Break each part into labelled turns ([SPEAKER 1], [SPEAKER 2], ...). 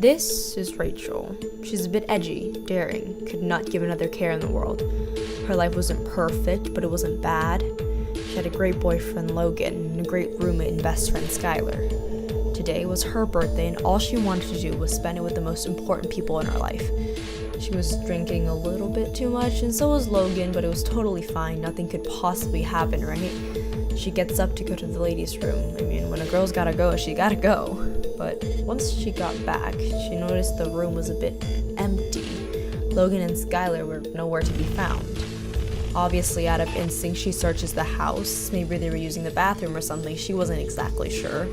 [SPEAKER 1] This is Rachel. She's a bit edgy, daring, could not give another care in the world. Her life wasn't perfect, but it wasn't bad. She had a great boyfriend, Logan, and a great roommate and best friend, Skylar. Today was her birthday, and all she wanted to do was spend it with the most important people in her life. She was drinking a little bit too much, and so was Logan, but it was totally fine. Nothing could possibly happen, right? She gets up to go to the ladies' room. I mean, when a girl's gotta go, she gotta go. But once she got back, she noticed the room was a bit empty. Logan and Skylar were nowhere to be found. Obviously, out of instinct, she searches the house. Maybe they were using the bathroom or something. She wasn't exactly sure.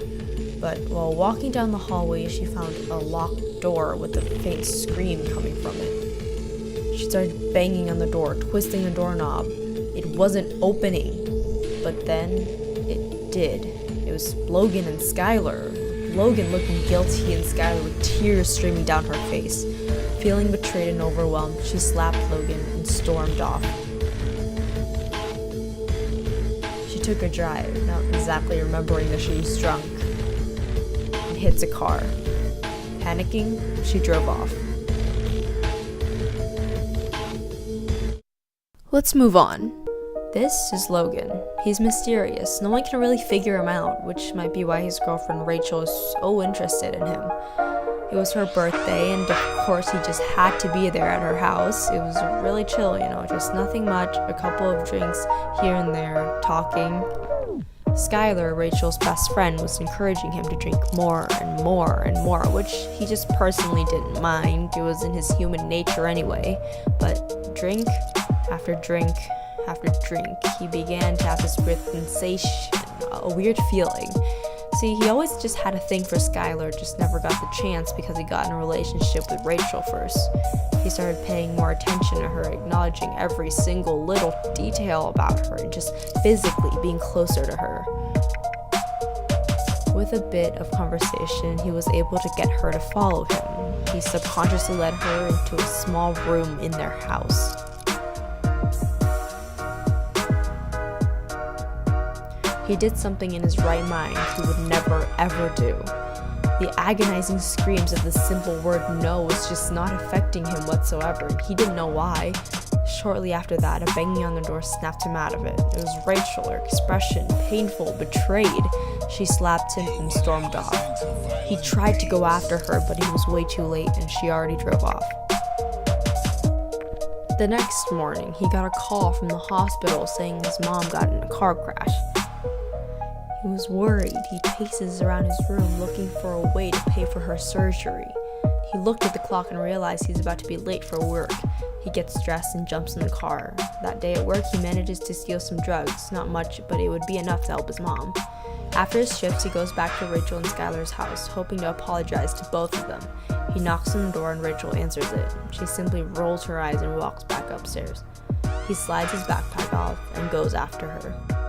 [SPEAKER 1] But while walking down the hallway, she found a locked door with a faint scream coming from it. She started banging on the door, twisting the doorknob. It wasn't opening. But then, it did. It was Logan and Skylar. Logan looking guilty and Skylar with tears streaming down her face. Feeling betrayed and overwhelmed, she slapped Logan and stormed off. She took a drive, not exactly remembering that she was drunk, and hits a car. Panicking, she drove off. Let's move on. This is Logan. He's mysterious. No one can really figure him out, which might be why his girlfriend Rachel is so interested in him. It was her birthday, and of course he just had to be there at her house. It was really chill, just nothing much, a couple of drinks here and there, talking. Skylar, Rachel's best friend, was encouraging him to drink more and more and more, which he just personally didn't mind. It was in his human nature anyway. But drink after drink after drink, he began to have this weird sensation, a weird feeling. See, he always just had a thing for Skylar, just never got the chance because he got in a relationship with Rachel first. He started paying more attention to her, acknowledging every single little detail about her, and just physically being closer to her. With a bit of conversation, he was able to get her to follow him. He subconsciously led her into a small room in their house. He did something in his right mind he would never ever do. The agonizing screams of the simple word no was just not affecting him whatsoever. He didn't know why. Shortly after that, a banging on the door snapped him out of it. It was Rachel, her expression painful, betrayed. She slapped him and stormed off. He tried to go after her, but he was way too late and she already drove off. The next morning, he got a call from the hospital saying his mom got in a car crash. He was worried. He paces around his room looking for a way to pay for her surgery. He looked at the clock and realized he's about to be late for work. He gets dressed and jumps in the car. That day at work, he manages to steal some drugs. Not much, but it would be enough to help his mom. After his shift, he goes back to Rachel and Skylar's house, hoping to apologize to both of them. He knocks on the door and Rachel answers it. She simply rolls her eyes and walks back upstairs. He slides his backpack off and goes after her.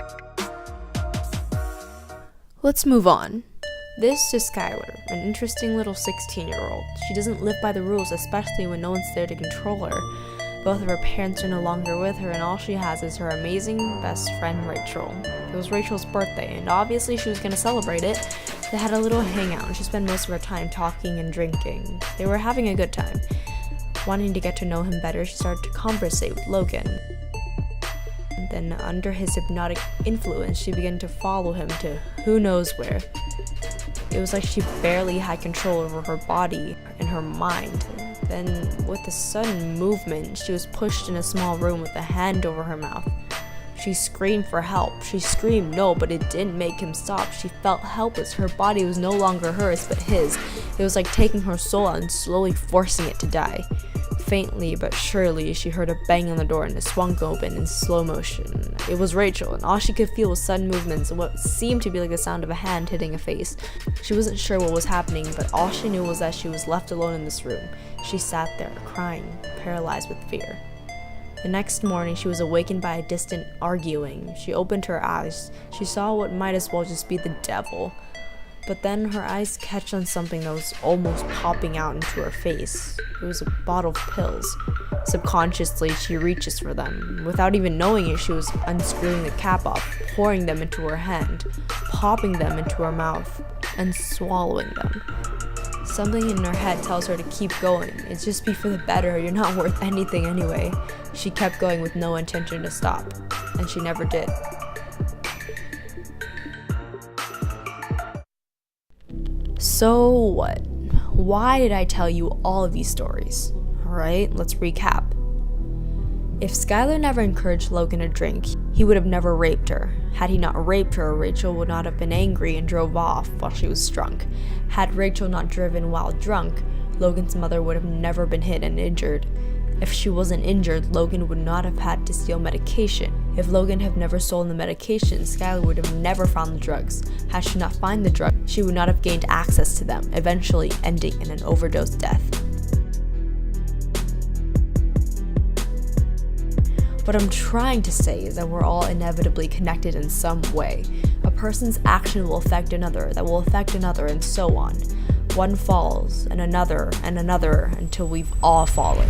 [SPEAKER 1] Let's move on. This is Skylar, an interesting little 16-year-old. She doesn't live by the rules, especially when no one's there to control her. Both of her parents are no longer with her, and all she has is her amazing best friend, Rachel. It was Rachel's birthday, and obviously she was going to celebrate it. They had a little hangout, and she spent most of her time talking and drinking. They were having a good time. Wanting to get to know him better, she started to conversate with Logan. Then, under his hypnotic influence, she began to follow him to who knows where. It was like she barely had control over her body and her mind. Then, with a sudden movement, she was pushed in a small room with a hand over her mouth. She screamed for help. She screamed no, but it didn't make him stop. She felt helpless. Her body was no longer hers, but his. It was like taking her soul out and slowly forcing it to die. Faintly but surely, she heard a bang on the door and it swung open in slow motion. It was Rachel, and all she could feel was sudden movements and what seemed to be like the sound of a hand hitting a face. She wasn't sure what was happening, but all she knew was that she was left alone in this room. She sat there, crying, paralyzed with fear. The next morning, she was awakened by a distant arguing. She opened her eyes. She saw what might as well just be the devil. But then her eyes catch on something that was almost popping out into her face. It was a bottle of pills. Subconsciously, she reaches for them. Without even knowing it, she was unscrewing the cap off, pouring them into her hand, popping them into her mouth, and swallowing them. Something in her head tells her to keep going. It's just be for the better. You're not worth anything anyway. She kept going with no intention to stop, and she never did. So what? Why did I tell you all of these stories? Alright, let's recap. If Skylar never encouraged Logan to drink, he would have never raped her. Had he not raped her, Rachel would not have been angry and drove off while she was drunk. Had Rachel not driven while drunk, Logan's mother would have never been hit and injured. If she wasn't injured, Logan would not have had to steal medication. If Logan had never stolen the medication, Skylar would have never found the drugs. Had she not found the drugs, she would not have gained access to them, eventually ending in an overdose death. What I'm trying to say is that we're all inevitably connected in some way. A person's action will affect another, that will affect another, and so on. One falls, and another, until we've all fallen.